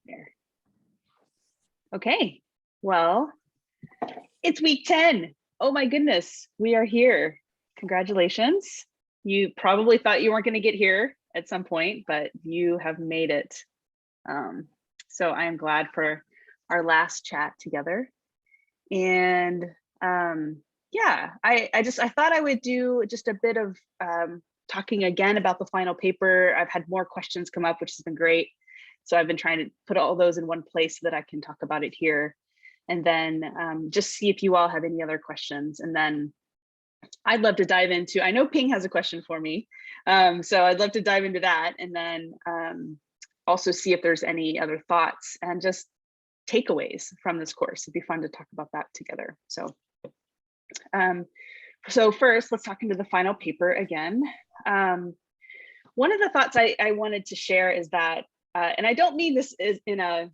There. Okay, well, it's week 10. Oh my goodness, we are here. Congratulations. You probably thought you weren't going to get here at some point, but you have made it. So I am glad for our last chat together. And yeah, I thought I would do just a bit of talking again about the final paper. I've had more questions come up, which has been great. So I've been trying to put all those in one place so that I can talk about it here. And then just see if you all have any other questions. And then I'd love to dive into, I know Ping has a question for me. So I'd love to dive into that. And then also see if there's any other thoughts and just takeaways from this course. It'd be fun to talk about that together. So, so first, let's talk into the final paper again. One of the thoughts I wanted to share is that, and I don't mean this is in a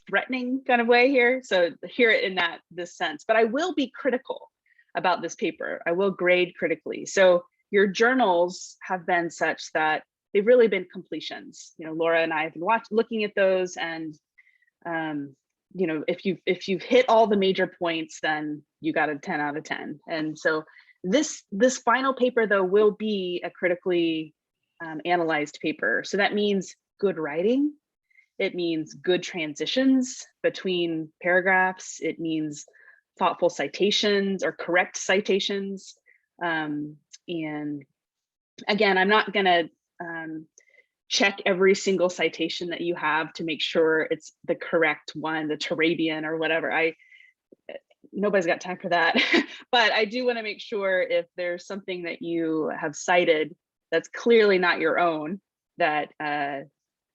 threatening kind of way here, so hear it in this sense, but I will be critical about this paper. I will grade critically. So your journals have been such that they've really been completions. You know, Laura and I have been looking at those, and you know, if you've hit all the major points, then you got a 10 out of 10. And so this final paper though will be a critically analyzed paper. So that means good writing. It means good transitions between paragraphs. It means thoughtful citations or correct citations. And again, I'm not gonna check every single citation that you have to make sure it's the correct one, the Turabian or whatever. Nobody's got time for that. But I do want to make sure if there's something that you have cited that's clearly not your own, that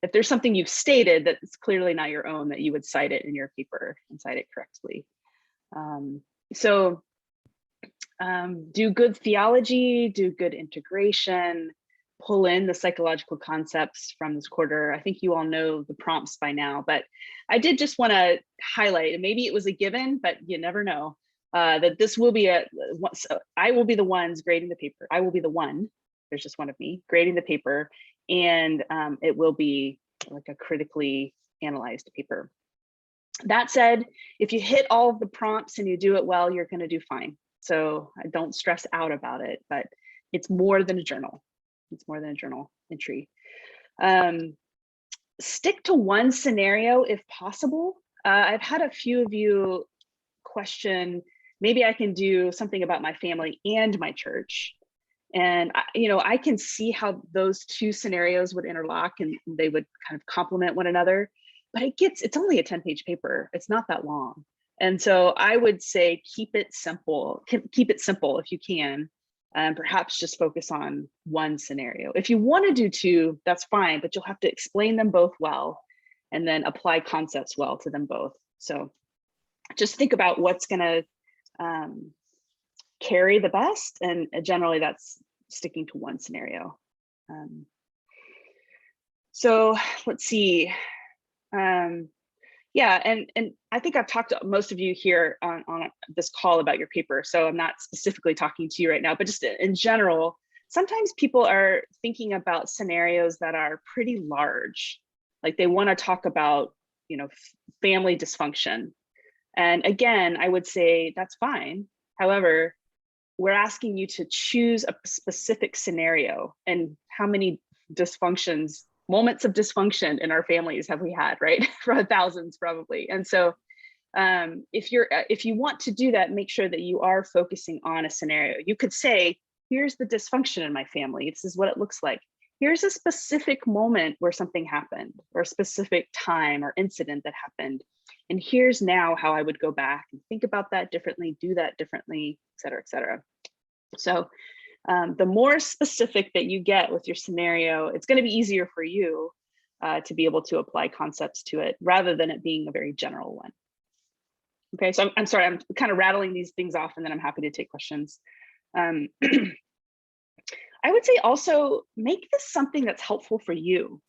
if there's something you've stated that's clearly not your own, that you would cite it in your paper and cite it correctly. So do good theology, do good integration, pull in the psychological concepts from this quarter. I think you all know the prompts by now, but I did just want to highlight, and maybe it was a given, but you never know, that this will be I will be the ones grading the paper. I will be the one, there's just one of me, grading the paper, and it will be like a critically analyzed paper. That said, if you hit all of the prompts and you do it well, you're going to do fine. So I don't stress out about it, but it's more than a journal. It's more than a journal entry. Stick to one scenario if possible. I've had a few of you question, maybe I can do something about my family and my church. And you know, I can see how those two scenarios would interlock and they would kind of complement one another, but it's only a 10-page paper. It's not that long. And so I would say keep it simple. Keep it simple if you can. And perhaps just focus on one scenario. If you want to do two, that's fine, but you'll have to explain them both well and then apply concepts well to them both. So just think about what's going to carry the best, and generally that's sticking to one scenario. So let's see. Yeah, and I think I've talked to most of you here on this call about your paper, so I'm not specifically talking to you right now, but just in general, sometimes people are thinking about scenarios that are pretty large. Like they want to talk about, you know, family dysfunction. And again, I would say that's fine. However, we're asking you to choose a specific scenario, and how many dysfunctions, moments of dysfunction in our families have we had, right? For thousands probably. And so if you want to do that, make sure that you are focusing on a scenario. You could say, here's the dysfunction in my family. This is what it looks like. Here's a specific moment where something happened, or a specific time or incident that happened. And here's now how I would go back and think about that differently, do that differently, et cetera, et cetera. So the more specific that you get with your scenario, it's going to be easier for you to be able to apply concepts to it rather than it being a very general one. Okay, so I'm sorry, I'm kind of rattling these things off and then I'm happy to take questions. I would say also make this something that's helpful for you,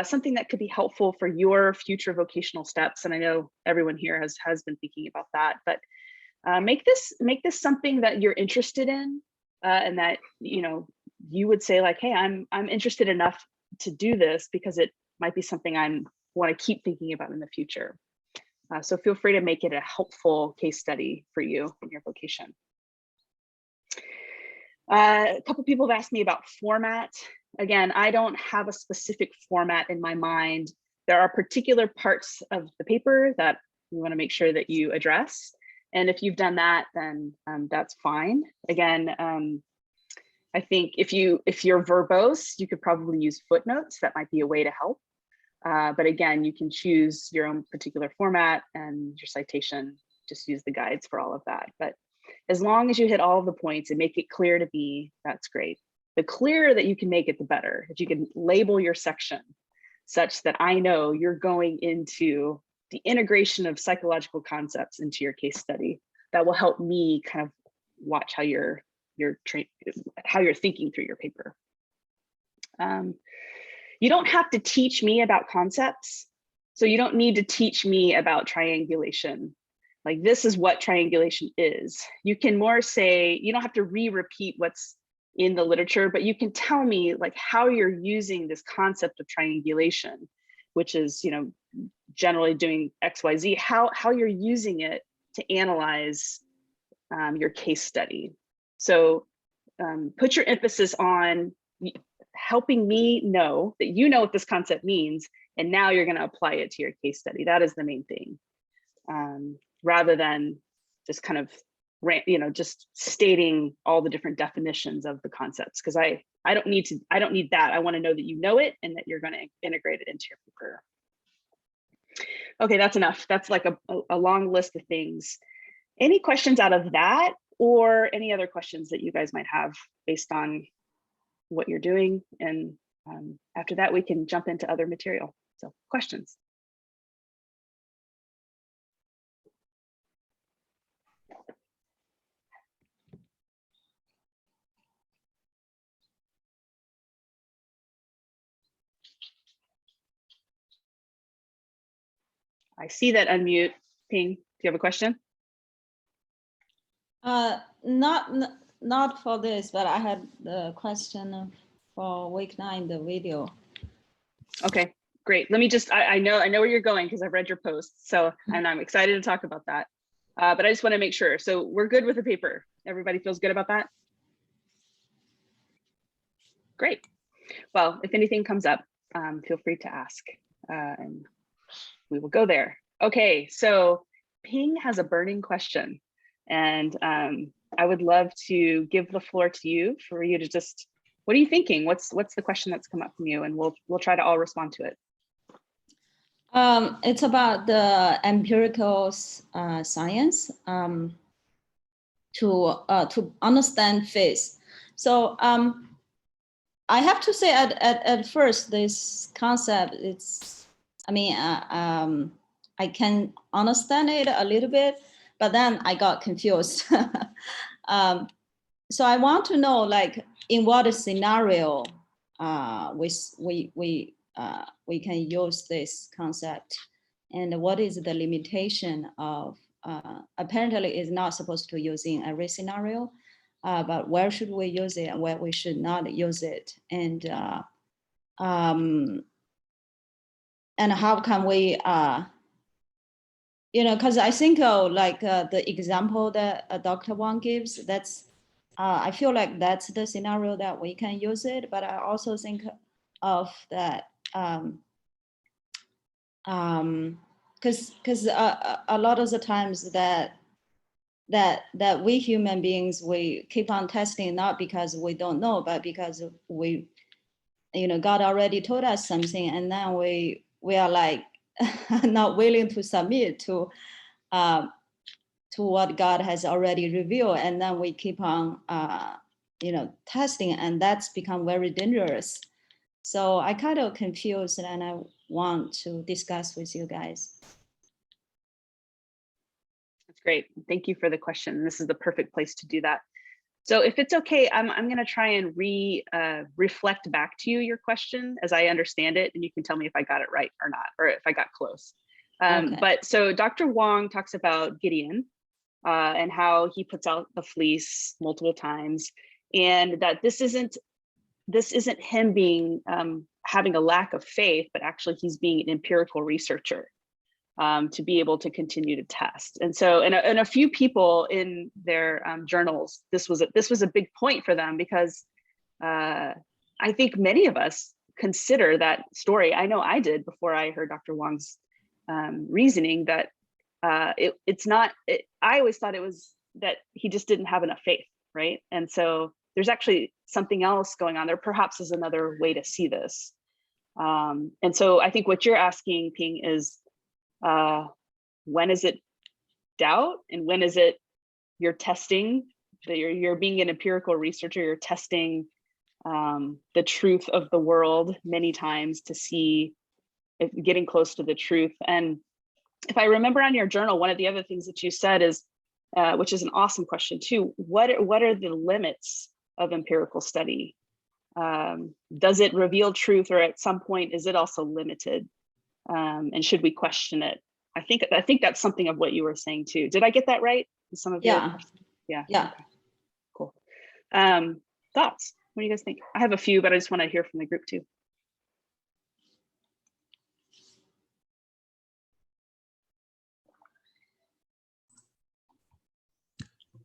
something that could be helpful for your future vocational steps. And I know everyone here has been thinking about that, but make this something that you're interested in, and that, you know, you would say like, hey, I'm interested enough to do this because it might be something I'm want to keep thinking about in the future. So feel free to make it a helpful case study for you in your vocation. A couple people have asked me about format. Again, I don't have a specific format in my mind. There are particular parts of the paper that we want to make sure that you address. And if you've done that, then that's fine. Again, I think if you're verbose, you could probably use footnotes. That might be a way to help. But again, you can choose your own particular format and your citation, just use the guides for all of that. But as long as you hit all of the points and make it clear to me, that's great. The clearer that you can make it, the better. If you can label your section such that I know you're going into the integration of psychological concepts into your case study, that will help me kind of watch how you're thinking through your paper. You don't have to teach me about concepts. So you don't need to teach me about triangulation. Like, this is what triangulation is. You can more say, you don't have to re-repeat what's in the literature, but you can tell me like how you're using this concept of triangulation, which is, you know, generally doing XYZ, how you're using it to analyze your case study. So put your emphasis on helping me know that you know what this concept means, and now you're going to apply it to your case study. That is the main thing, rather than just kind of, you know, just stating all the different definitions of the concepts, because I don't need that. I want to know that you know it and that you're going to integrate it into your paper. Okay, that's enough. That's like a long list of things. Any questions out of that, or any other questions that you guys might have based on what you're doing? And after that, we can jump into other material. So questions. I see that unmute. Ping, do you have a question? Not for this, but I had the question for week 9, the video. Okay, great. Let me just, I know where you're going because I've read your posts. So, and I'm excited to talk about that. But I just want to make sure. So we're good with the paper. Everybody feels good about that? Great. Well, if anything comes up, feel free to ask and we will go there. Okay, so Ping has a burning question, and I would love to give the floor to you for you to just, what are you thinking? What's the question that's come up from you? And we'll try to all respond to it. It's about the empirical science to understand phase. So I have to say at first, this concept, it's, I mean, I can understand it a little bit, but then I got confused. So I want to know, like, in what scenario we can use this concept, and what is the limitation of, apparently it's not supposed to use in every scenario, but where should we use it and where we should not use it, and how can we, you know, because I think like the example that Dr. Wang gives, that's, I feel like that's the scenario that we can use it, but I also think of that, because a lot of the times that we human beings, we keep on testing, not because we don't know, but because we, you know, God already told us something, and then we are like not willing to submit to what God has already revealed, and then we keep on you know, testing, and that's become very dangerous. So I kind of confused, and I want to discuss with you guys. That's great. Thank you for the question. This is the perfect place to do that. So if it's okay, I'm going to try and reflect back to you your question as I understand it, and you can tell me if I got it right or not, or if I got close. Okay. But so Dr. Wang talks about Gideon and how he puts out the fleece multiple times, and that this isn't him being having a lack of faith, but actually he's being an empirical researcher to be able to continue to test. And so, and a few people in their journals, this was a big point for them, because I think many of us consider that story. I know I did before I heard Dr. Wong's reasoning, that it's not, I always thought it was that he just didn't have enough faith, right? And so there's actually something else going on there, perhaps is another way to see this. And so I think what you're asking, Ping, is when is it doubt, and when is it you're testing, that you're being an empirical researcher, you're testing the truth of the world many times to see if getting close to the truth. And if I remember on your journal, one of the other things that you said is, which is an awesome question too, what are the limits of empirical study? Does it reveal truth, or at some point is it also limited? And should we question it? I think that's something of what you were saying too. Did I get that right? Some of Yeah. Yeah. Yeah. Okay. Cool. Thoughts? What do you guys think? I have a few, but I just want to hear from the group too.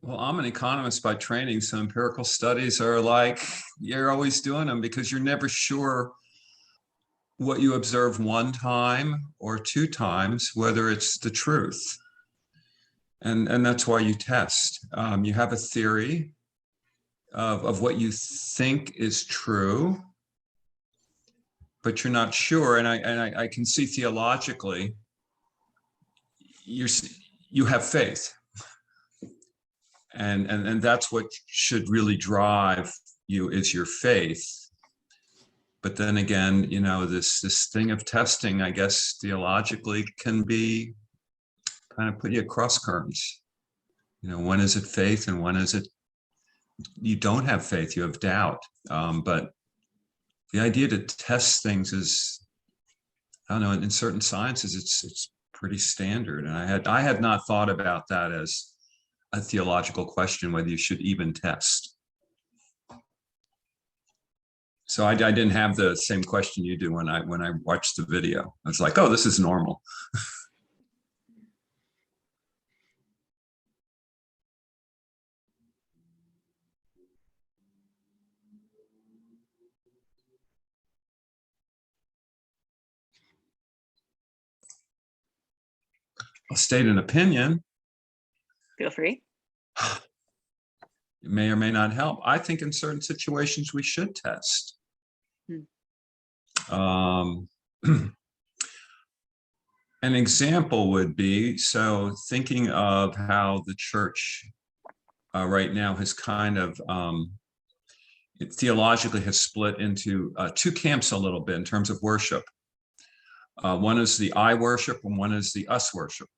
Well, I'm an economist by training, so empirical studies are like, you're always doing them because you're never sure what you observe one time or two times, whether it's the truth. And that's why you test. You have a theory of what you think is true, but you're not sure. And I can see theologically, you have faith. And that's what should really drive you, is your faith. But then again, you know, this thing of testing, I guess theologically, can be kind of put you at cross currents. You know, when is it faith and when is it you don't have faith, you have doubt. But the idea to test things is, I don't know, in certain sciences, it's pretty standard. And I had not thought about that as a theological question, whether you should even test. So I didn't have the same question you do when I watched the video. I was like, oh, this is normal. I'll state an opinion. Feel free. It may or may not help. I think in certain situations we should test. An example would be, so thinking of how the church right now has kind of it theologically has split into two camps a little bit in terms of worship. One is the I worship and one is the us worship,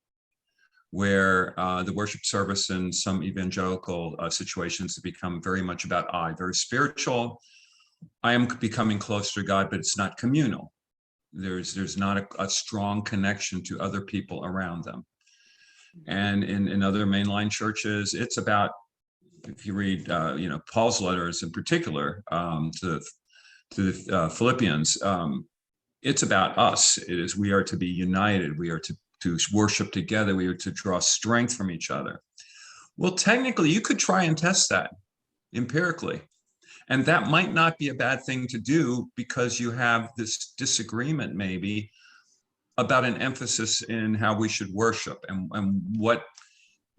where the worship service in some evangelical situations have become very much about I, very spiritual. I am becoming closer to God, but it's not communal. There's not a strong connection to other people around them. And in other mainline churches, it's about, if you read you know, Paul's letters in particular to the Philippians, it's about us. It is, we are to be united. We are to worship together. We are to draw strength from each other. Well, technically, you could try and test that empirically. And that might not be a bad thing to do, because you have this disagreement maybe about an emphasis in how we should worship and what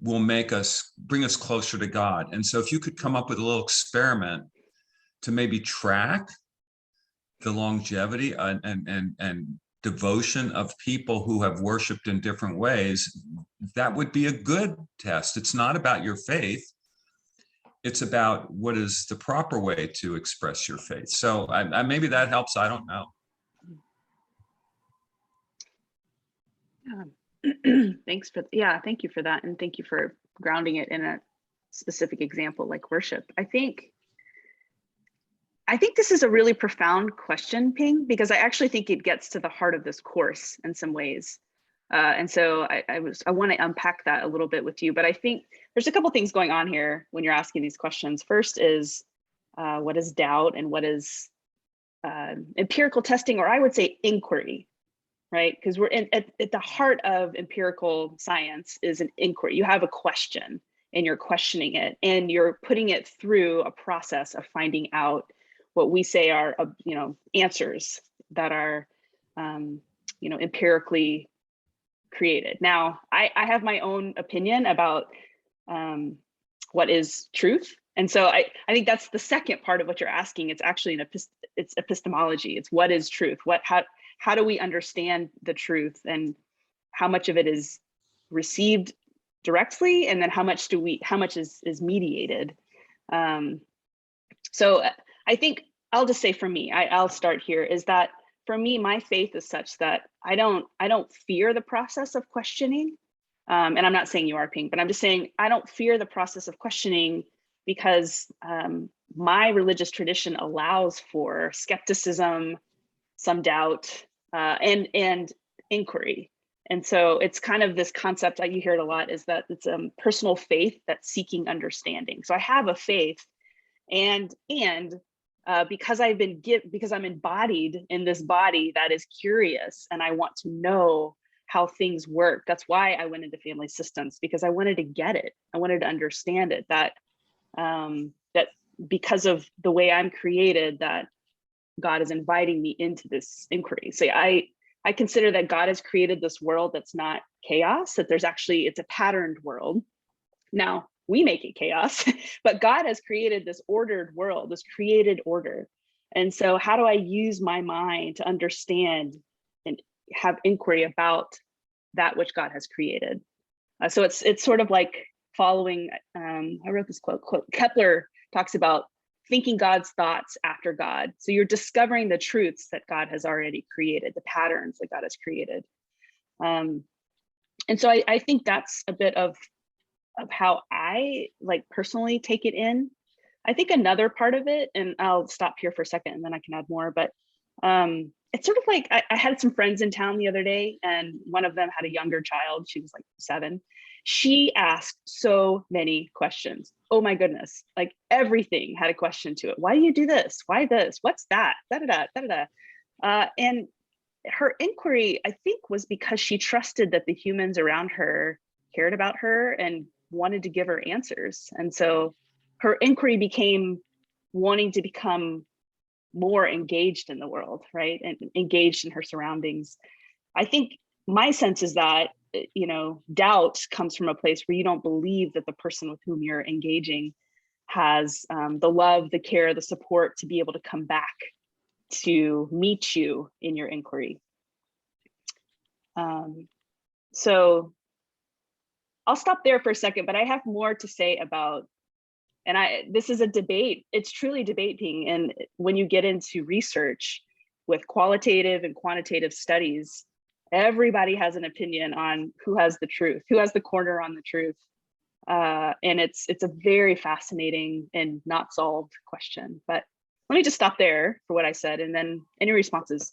will bring us closer to God. And so if you could come up with a little experiment to maybe track the longevity and devotion of people who have worshiped in different ways, that would be a good test. It's not about your faith. It's about what is the proper way to express your faith. So maybe that helps. I don't know. Thank you for that. And thank you for grounding it in a specific example like worship. I think this is a really profound question, Ping, because I actually think it gets to the heart of this course in some ways. And so I want to unpack that a little bit with you, but I think there's a couple things going on here when you're asking these questions. First is what is doubt and what is empirical testing, or I would say inquiry, right? Because we're at the heart of empirical science is an inquiry. You have a question and you're questioning it, and you're putting it through a process of finding out what we say are, answers that are, empirically created. Now, I have my own opinion about what is truth. And so I think that's the second part of what you're asking. It's actually it's epistemology. It's what is truth? How do we understand the truth, and how much of it is received directly, and then how much is mediated? So I think I'll just say for me, I'll start here, is that for me, my faith is such that I don't fear the process of questioning. And I'm not saying you are, Pink, but I'm just saying I don't fear the process of questioning, because my religious tradition allows for skepticism, some doubt, and inquiry. And so it's kind of this concept, like you hear it a lot, is that it's a personal faith that's seeking understanding. So I have a faith, and because because I'm embodied in this body that is curious, and I want to know how things work. That's why I went into family systems, because I wanted to get it. I wanted to understand it, that because of the way I'm created, that God is inviting me into this inquiry. So I consider that God has created this world that's not chaos, that it's a patterned world. Now, we make it chaos, but God has created this ordered world, this created order. And so how do I use my mind to understand and have inquiry about that which God has created? So it's sort of like following, I wrote this quote, Kepler talks about thinking God's thoughts after God. So you're discovering the truths that God has already created, the patterns that God has created. And so I think that's a bit of how I personally take it in. I think another part of it, and I'll stop here for a second and then I can add more, but it's sort of like, I had some friends in town the other day, and one of them had a younger child. She was like 7. She asked so many questions. Oh my goodness, like everything had a question to it. Why do you do this? Why this? What's that? Da da da da da. And her inquiry, I think, was because she trusted that the humans around her cared about her and wanted to give her answers. And so her inquiry became wanting to become more engaged in the world, right? And engaged in her surroundings. I think my sense is that, doubt comes from a place where you don't believe that the person with whom you're engaging has the love, the care, the support to be able to come back to meet you in your inquiry. So I'll stop there for a second, but I have more to say about, and this is a debate. It's truly debating. And when you get into research with qualitative and quantitative studies, everybody has an opinion on who has the truth, who has the corner on the truth. And it's a very fascinating and not solved question. But let me just stop there for what I said, and then any responses.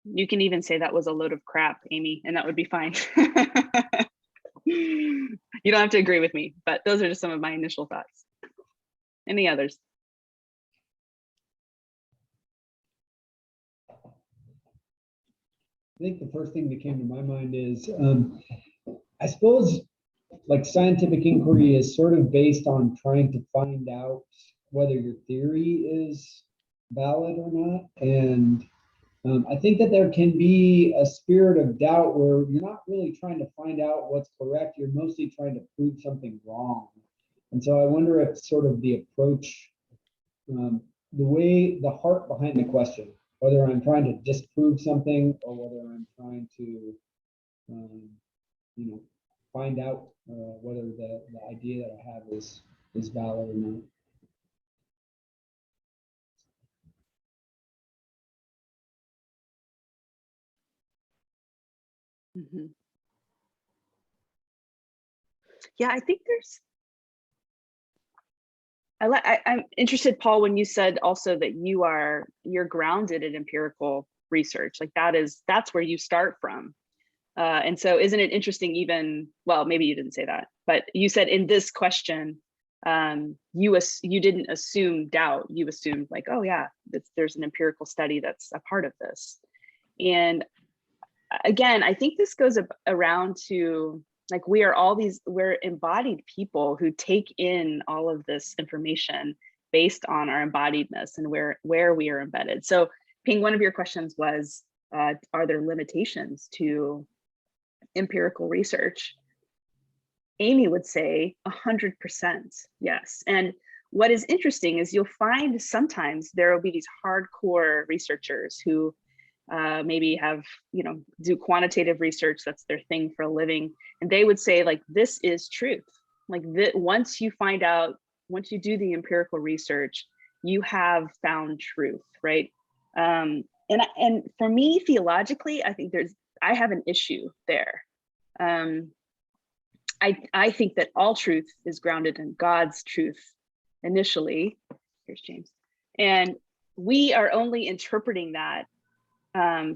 You can even say that was a load of crap, Amy, and that would be fine. You don't have to agree with me, but those are just some of my initial thoughts. Any others? I think the first thing that came to my mind is, I suppose, like, scientific inquiry is sort of based on trying to find out whether your theory is valid or not. And I think that there can be a spirit of doubt where you're not really trying to find out what's correct. You're mostly trying to prove something wrong. And so I wonder if sort of the approach, the heart behind the question, whether I'm trying to disprove something or whether I'm trying to, find out whether the idea that I have is valid or not. Mm-hmm. Yeah, I think I'm interested, Paul, when you said also that you're grounded in empirical research, like that's where you start from. And so isn't it interesting even, well, maybe you didn't say that, but you said in this question, you didn't assume doubt, you assumed like, oh yeah, there's an empirical study that's a part of this. And again, I think this goes around to like, we're embodied people who take in all of this information based on our embodiedness and where we are embedded. So Ping, one of your questions was, are there limitations to empirical research? Amy would say 100% yes. And what is interesting is you'll find sometimes there will be these hardcore researchers who maybe have, do quantitative research, that's their thing for a living. And they would say like, this is truth. Like once you do the empirical research, you have found truth, right? And for me, theologically, I think I have an issue there. I think that all truth is grounded in God's truth initially. Here's James. And we are only interpreting that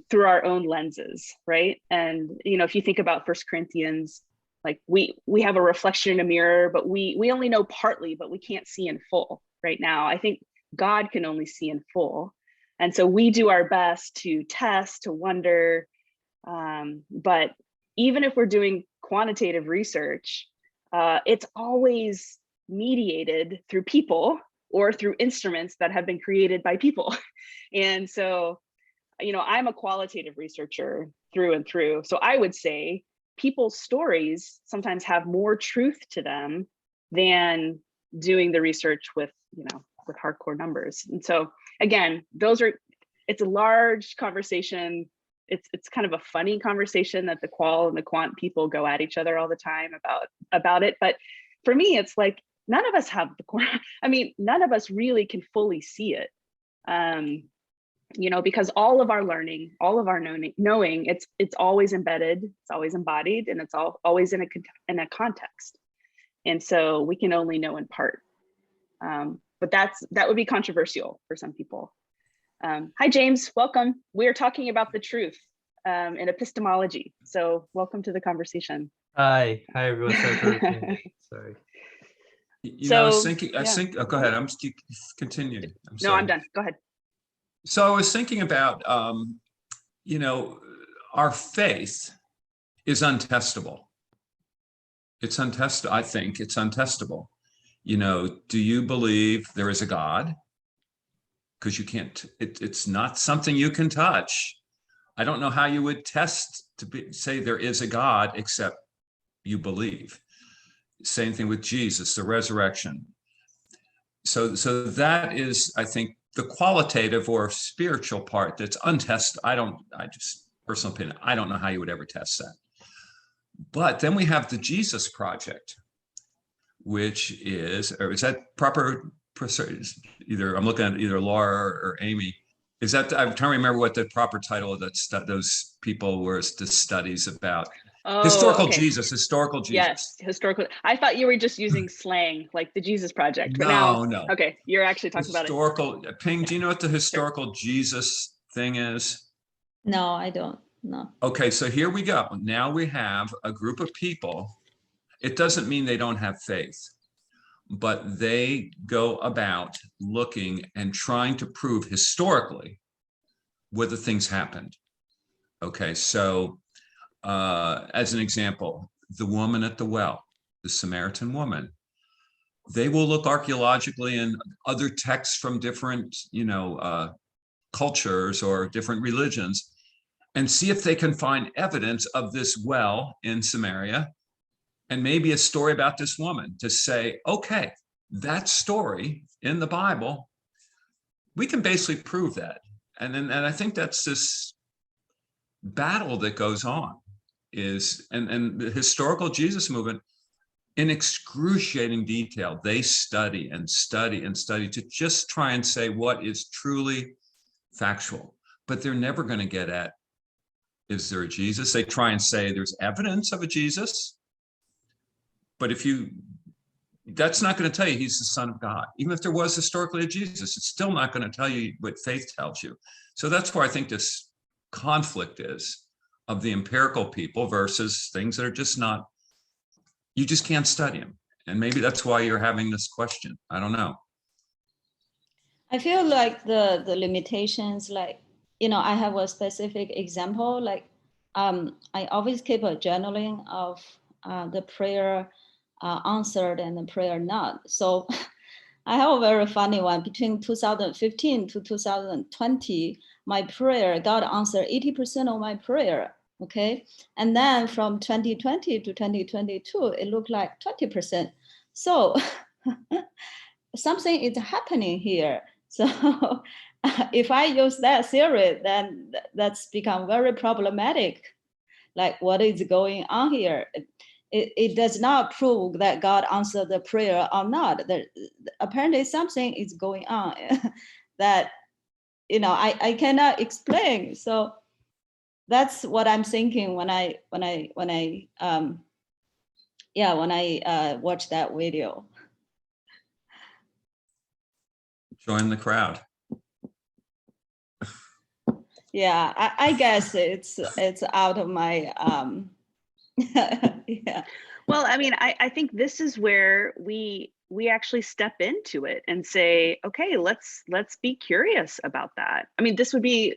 through our own lenses, right? And if you think about 1 Corinthians, like we have a reflection in a mirror, but we only know partly, but we can't see in full right now. I think God can only see in full. And so we do our best to test, to wonder, but even if we're doing quantitative research, it's always mediated through people or through instruments that have been created by people. And so, I'm a qualitative researcher through and through. So I would say people's stories sometimes have more truth to them than doing the research with hardcore numbers. And so again, it's a large conversation. It's kind of a funny conversation that the qual and the quant people go at each other all the time about it. But for me, it's like, none of us have none of us really can fully see it. Because all of our learning, all of our knowing, it's always embedded, it's always embodied, and it's always in a context. And so we can only know in part. But that would be controversial for some people. Hi, James, welcome. We're talking about the truth in epistemology. So welcome to the conversation. Hi everyone. Sorry. I was thinking, oh, go ahead. I'm continuing. No, I'm done. Go ahead. So I was thinking about, our faith is untestable. It's untestable. I think it's untestable. Do you believe there is a God? Because you can't, it's not something you can touch. I don't know how you would test say there is a God except you believe. Same thing with Jesus, the resurrection. So that is, I think, the qualitative or spiritual part that's untested. Personal opinion, I don't know how you would ever test that. But then we have the Jesus Project, which is that proper? Either I'm looking at either Laura or Amy. Is that, I'm trying to remember what the proper title of those people were, the studies about. Historical Jesus. Yes, historical. I thought you were just using slang, like the Jesus Project. But no. Okay, you're actually talking about it. Ping, do you know what the historical Jesus thing is? No, I don't. No. Okay, so here we go. Now we have a group of people. It doesn't mean they don't have faith, but they go about looking and trying to prove historically whether things happened. Okay, so as an example, the woman at the well, the Samaritan woman, they will look archaeologically in other texts from different, cultures or different religions and see if they can find evidence of this well in Samaria and maybe a story about this woman to say, okay, that story in the Bible, we can basically prove that. And I think that's this battle that goes on and the historical Jesus movement, in excruciating detail, they study and study and study to just try and say what is truly factual, but they're never going to get at, is there a Jesus? They try and say there's evidence of a Jesus, but if you that's not going to tell you he's the Son of God. Even if there was historically a Jesus, it's still not going to tell you what faith tells you. So that's where I think this conflict is of the empirical people versus things that are just not, you just can't study them. And maybe that's why you're having this question. I don't know. I feel like the limitations, like, I have a specific example, like I always keep a journaling of the prayer answered and the prayer not. So I have a very funny one. Between 2015 to 2020, my prayer, God answered 80% of my prayer, okay? And then from 2020 to 2022, it looked like 20%. So something is happening here. So if I use that theory, then that's become very problematic. Like, what is going on here? It does not prove that God answered the prayer or not. Apparently something is going on that, I cannot explain. So that's what I'm thinking when I watch that video. Join the crowd. Yeah, I guess it's out of my yeah. Well, I mean, I think this is where we actually step into it and say, okay, let's be curious about that. I mean, this would be,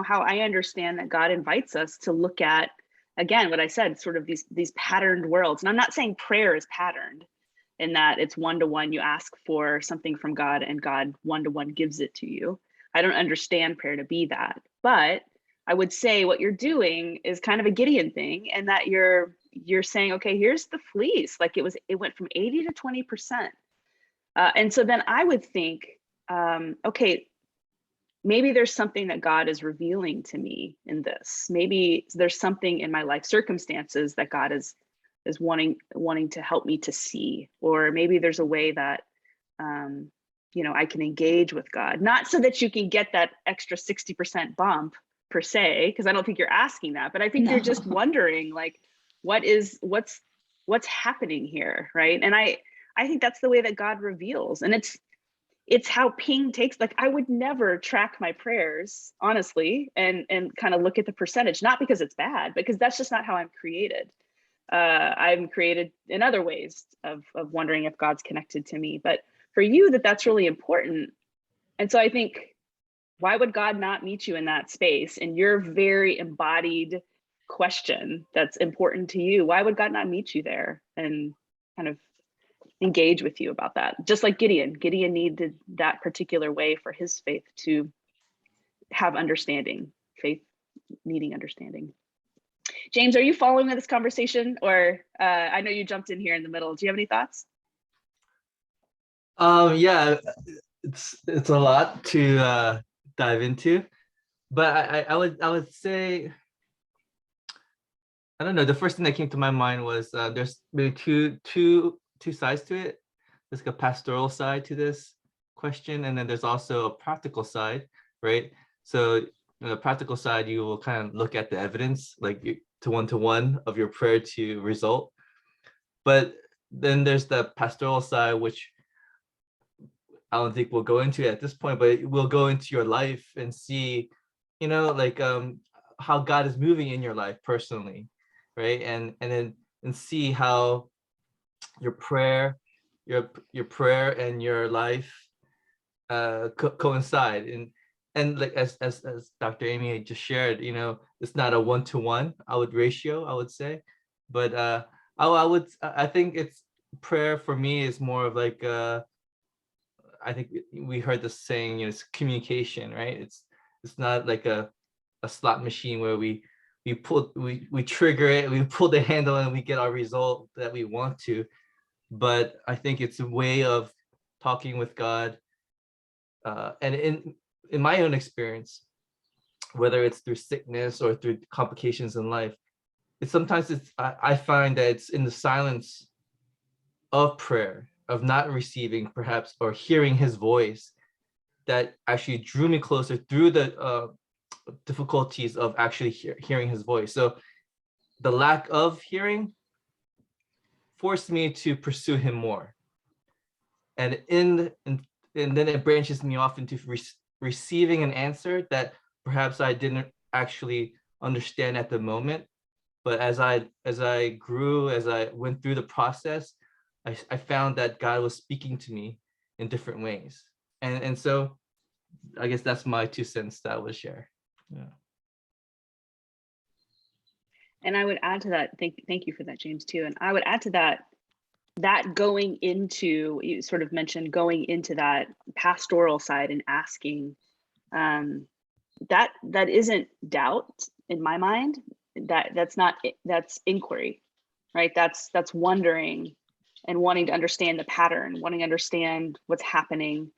how I understand that God invites us to look at, again, what I said, sort of these patterned worlds. And I'm not saying prayer is patterned in that it's one-to-one, you ask for something from God and God one-to-one gives it to you. I don't understand prayer to be that, but I would say what you're doing is kind of a Gideon thing, and that you're saying, okay, here's the fleece. Like it went from 80 to 20%. And so then I would think, okay, maybe there's something that God is revealing to me in this. Maybe there's something in my life circumstances that God is wanting to help me to see, or maybe there's a way that I can engage with God, not so that you can get that extra 60% bump per se, because I don't think you're asking that, but I think you're just wondering, like, what's happening here, right? And I think that's the way that God reveals, and it's how Ping takes, like, I would never track my prayers, honestly, and kind of look at the percentage, not because it's bad, because that's just not how I'm created. I'm created in other ways of wondering if God's connected to me, but for you, that's really important. And so I think, why would God not meet you in that space, in your very embodied question that's important to you? Why would God not meet you there and kind of engage with you about that? Just like Gideon needed that particular way for his faith to have understanding, faith needing understanding. James, are you following this conversation? Or I know you jumped in here in the middle. Do you have any thoughts? Yeah, it's a lot to dive into, but I would say, I don't know, the first thing that came to my mind was there's really two sides to it. There's like a pastoral side to this question, and then there's also a practical side, right? So on the practical side, you will kind of look at the evidence, like to one of your prayer to result. But then there's the pastoral side, which I don't think we'll go into at this point, but we'll go into your life and see, like how God is moving in your life personally, right? And see how your prayer and your life coincide. And like as Dr. Amy had just shared, it's not a one-to-one ratio, I would say, but I think it's prayer for me is more of like I think we heard the saying, it's communication, right? It's not like a slot machine where we trigger it, we pull the handle and we get our result that we want to. But I think it's a way of talking with God. And in my own experience, whether it's through sickness or through complications in life, I find that it's in the silence of prayer, of not receiving perhaps or hearing his voice, that actually drew me closer through the difficulties of actually hearing his voice. So the lack of hearing forced me to pursue him more, and and then it branches me off into receiving an answer that perhaps I didn't actually understand at the moment. But as I grew, as I went through the process, I found that God was speaking to me in different ways. And so I guess that's my 2 cents that I would share. Yeah. And I would add to that, thank you for that, James, too. And I would add to that going into, you sort of mentioned going into that pastoral side and asking, that isn't doubt in my mind. That's inquiry, right? That's wondering and wanting to understand the pattern, wanting to understand what's happening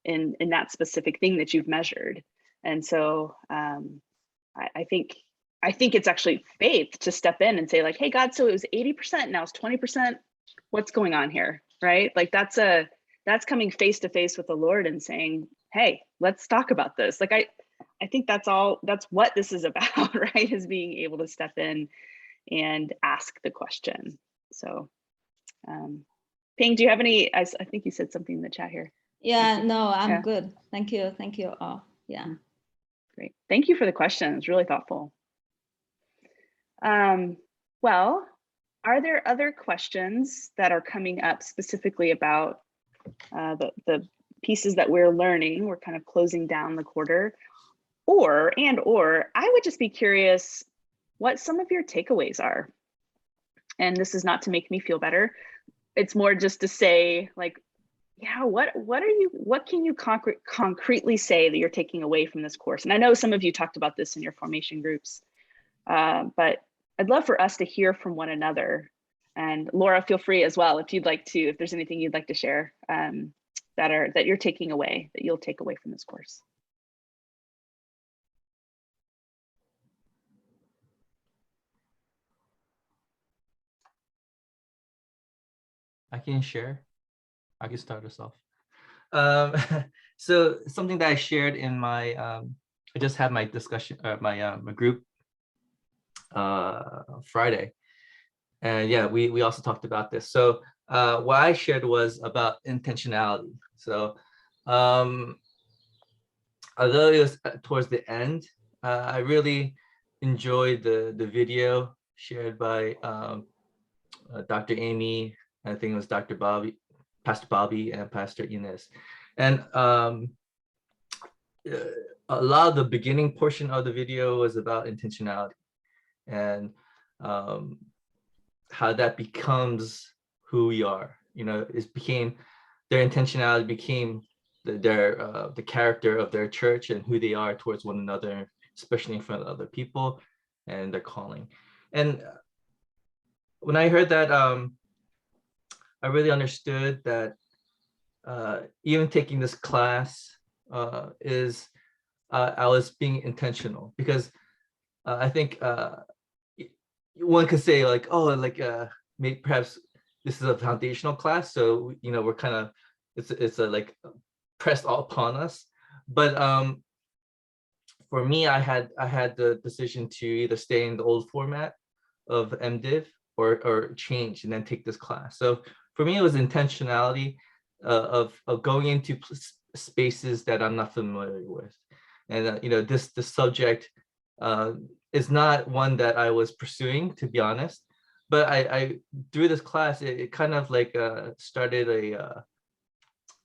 in that specific thing that you've measured. And so I think it's actually faith to step in and say like, hey, God, so it was 80%, now it's 20%. What's going on here, right? Like that's coming face to face with the Lord and saying, hey, let's talk about this. Like I think that's what this is about, right? Is being able to step in and ask the question. So Ping, do you have any, I think you said something in the chat here. Yeah, no, I'm Yeah. good. Thank you. Thank you all. Yeah. Great. Thank you for the question. It's really thoughtful. Well, are there other questions that are coming up specifically about the pieces that we're learning? We're kind of closing down the quarter. Or I would just be curious what some of your takeaways are. And this is not to make me feel better. It's more just to say like, yeah, what can you concretely say that you're taking away from this course? And I know some of you talked about this in your formation groups, but I'd love for us to hear from one another. And Laura, feel free as well if there's anything you'd like to share that you're taking away, that you'll take away from this course. I can share. I can start us off. So something that I shared in my, I just had my discussion, my group Friday, and yeah, we also talked about this. So what I shared was about intentionality. So although it was towards the end, I really enjoyed the video shared by Dr. Amy. I think it was Dr. Bobby, Pastor Bobby, and Pastor Inez. And a lot of the beginning portion of the video was about intentionality and how that becomes who we are. You know, their intentionality became the character of their church and who they are towards one another, especially in front of other people and their calling. And when I heard that, I really understood that even taking this class I was being intentional, because I think one could say like, oh, like maybe perhaps this is a foundational class, so you know we're kind of it's like pressed all upon us. But for me, I had the decision to either stay in the old format of MDiv or change and then take this class. So for me, it was intentionality of going into spaces that I'm not familiar with. And you know, this subject is not one that I was pursuing, to be honest. But I through this class, it kind of like started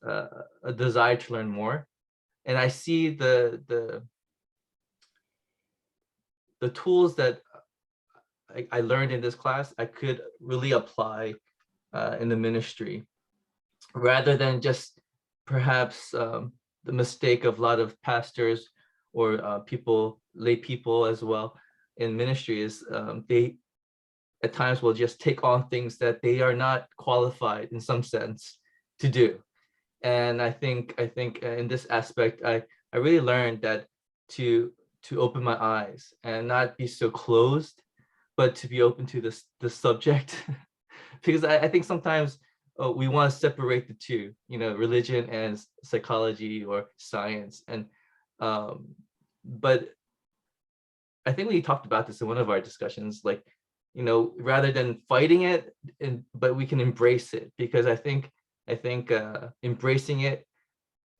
a desire to learn more. And I see the tools that I learned in this class, I could really apply in the ministry, rather than just perhaps the mistake of a lot of pastors or lay people as well in ministry is they at times will just take on things that they are not qualified in some sense to do. And I think in this aspect, I really learned that to open my eyes and not be so closed, but to be open to this subject. Because I think sometimes we want to separate the two, you know, religion and psychology or science. And but I think we talked about this in one of our discussions, like, you know, rather than fighting it, but we can embrace it, because I think I think embracing it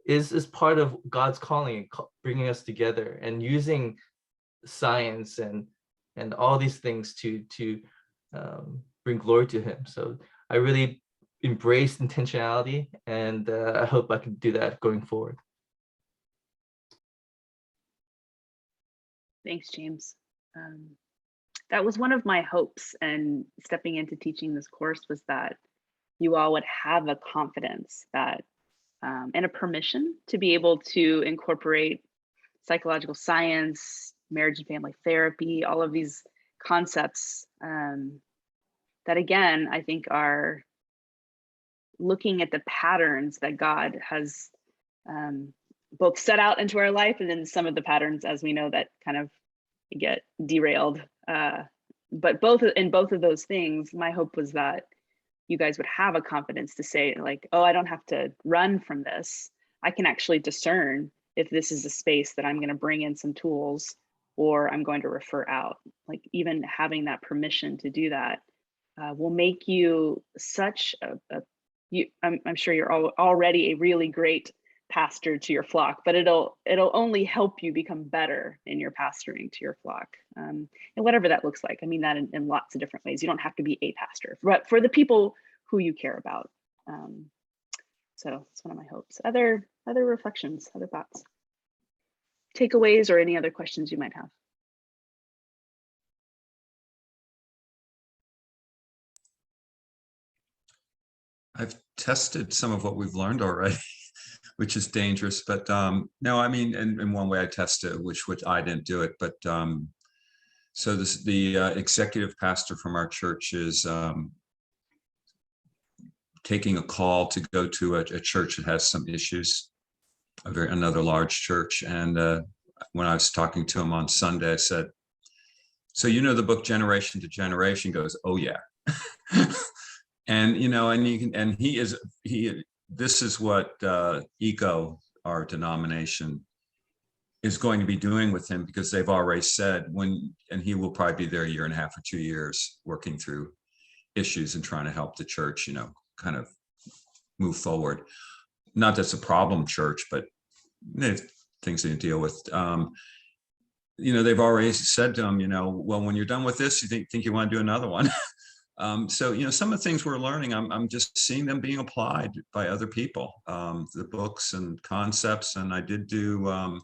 is part of God's calling, bringing us together and using science and all these things to bring glory to him. So I really embrace intentionality, and I hope I can do that going forward. Thanks, James. That was one of my hopes, and stepping into teaching this course was that you all would have a confidence that and a permission to be able to incorporate psychological science, marriage and family therapy, all of these concepts that, again, I think are looking at the patterns that God has both set out into our life, and then some of the patterns, as we know, that kind of get derailed. But in both of those things, my hope was that you guys would have a confidence to say, like, oh, I don't have to run from this. I can actually discern if this is a space that I'm going to bring in some tools or I'm going to refer out. Like, even having that permission to do that will make you such I'm sure you're already a really great pastor to your flock, but it'll only help you become better in your pastoring to your flock, and whatever that looks like. I mean that in lots of different ways. You don't have to be a pastor, but for the people who you care about. So it's one of my hopes. Other reflections, other thoughts, takeaways, or any other questions you might have? I've tested some of what we've learned already, which is dangerous. But no, I mean, in one way I tested, which I didn't do it. But so the executive pastor from our church is taking a call to go to a church that has some issues, another large church. And when I was talking to him on Sunday, I said, so you know the book Generation to Generation? He goes, oh yeah. And this is what ECO, our denomination, is going to be doing with him, because they've already said and he will probably be there 1.5 years or 2 years working through issues and trying to help the church, kind of move forward. Not that's a problem church, but things to deal with. They've already said to him, well, when you're done with this, you think you want to do another one. So, some of the things we're learning, I'm just seeing them being applied by other people, the books and concepts. And I did do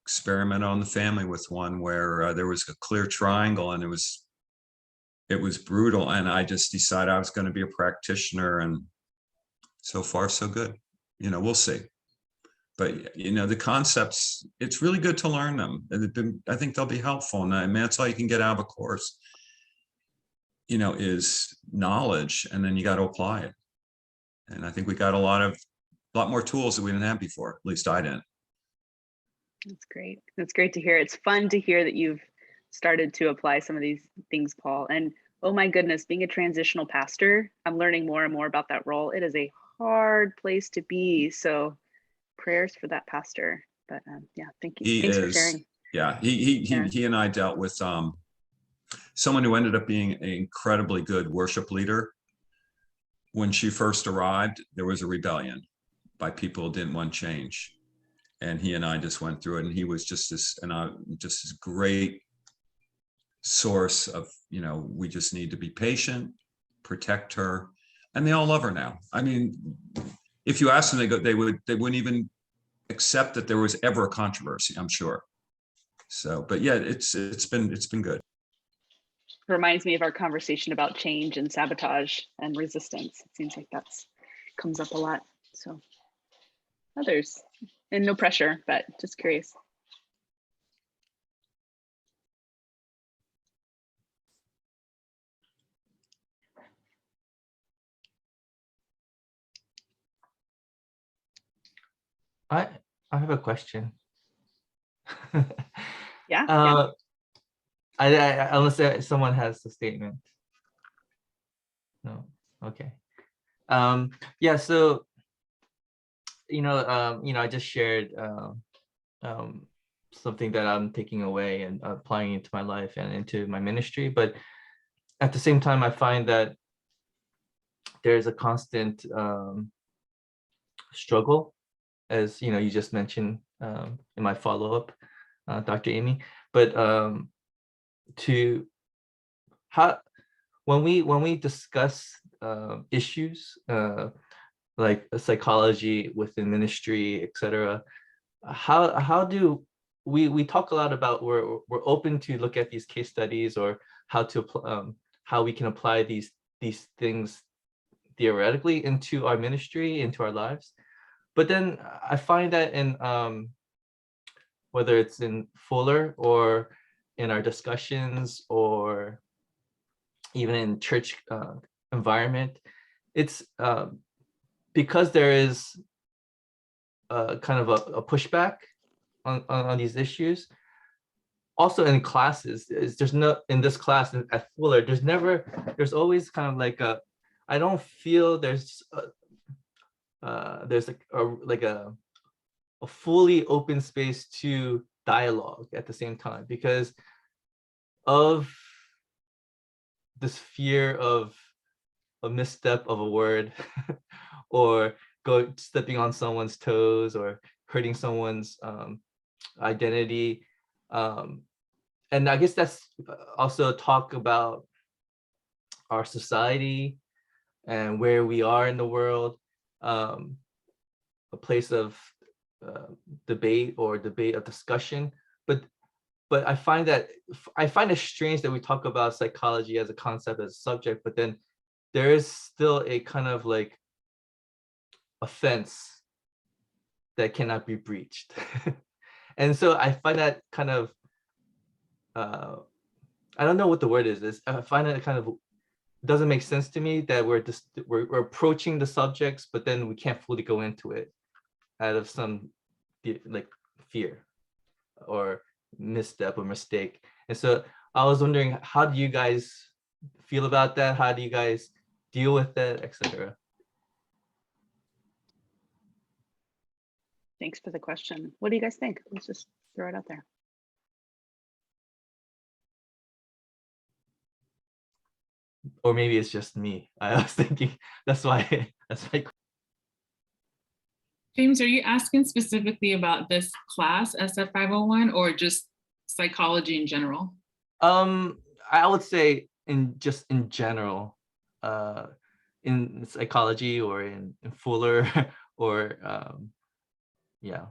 experiment on the family with one where there was a clear triangle, and it was brutal. And I just decided I was going to be a practitioner, and so far so good. We'll see. But, the concepts, it's really good to learn them. I think they'll be helpful. And I mean, that's all you can get out of a course, is knowledge, and then you got to apply it. And I think we got a lot more tools that we didn't have before. At least I didn't. That's great. That's great to hear. It's fun to hear that you've started to apply some of these things, Paul. And oh my goodness, being a transitional pastor, I'm learning more and more about that role. It is a hard place to be. So prayers for that pastor. But yeah, thank you. Thanks for sharing. Yeah, he and I dealt with someone who ended up being an incredibly good worship leader. When she first arrived, there was a rebellion by people who didn't want change. And he and I just went through it, and he was just this great source of, we just need to be patient, protect her, and they all love her now. I mean, if you ask them, they wouldn't even accept that there was ever a controversy, I'm sure. So, but yeah, it's been good. Reminds me of our conversation about change and sabotage and resistance. It seems like comes up a lot. So others, and no pressure, but just curious. I have a question. Yeah. Unless someone has a statement. No. Okay. Yeah. So, I just shared something that I'm taking away and applying into my life and into my ministry. But at the same time, I find that there's a constant struggle, as you know, you just mentioned in my follow-up, Dr. Amy. But to how when we discuss issues like psychology within ministry, etc., how do we talk a lot about we're open to look at these case studies, or how we can apply these things theoretically into our ministry, into our lives. But then I find that in whether it's in Fuller or in our discussions or even in church environment, it's because there is kind of a pushback on these issues. Also in classes, there's no, in this class at Fuller, there's always kind of like I don't feel there's like a fully open space to dialogue at the same time, because of this fear of a misstep of a word or stepping on someone's toes or hurting someone's identity. And I guess that's also talk about our society and where we are in the world, a place of debate of discussion. But I find it strange that we talk about psychology as a concept, as a subject, but then there is still a kind of like a fence that cannot be breached. And so I find that kind of I don't know what the word is. I find it kind of doesn't make sense to me that we're approaching the subjects, but then we can't fully go into it out of some like fear or misstep or mistake. And so I was wondering, how do you guys feel about that? How do you guys deal with that, etc.? Thanks for the question. What do you guys think? Let's just throw it out there. Or maybe it's just me. I was thinking that's why. James, are you asking specifically about this class, SF 501, or just psychology in general? I would say in general, in psychology or in Fuller or yeah,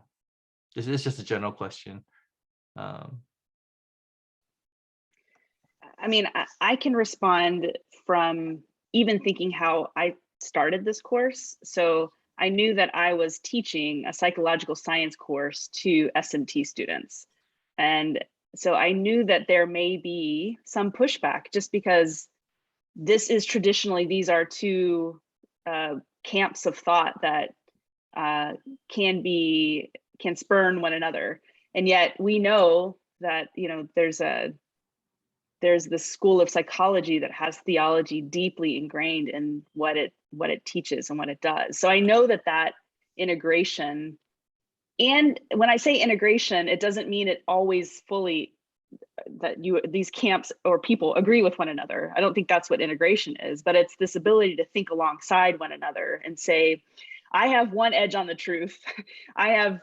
it's just a general question. I mean, I can respond from even thinking how I started this course. So I knew that I was teaching a psychological science course to SMT students. And so I knew that there may be some pushback just because this is traditionally, these are two camps of thought that can spurn one another. And yet we know that, you know, there's this school of psychology that has theology deeply ingrained in what it teaches and what it does. So I know that integration, and when I say integration, it doesn't mean it always fully that these camps or people agree with one another. I don't think that's what integration is, but it's this ability to think alongside one another and say, I have one edge on the truth. I have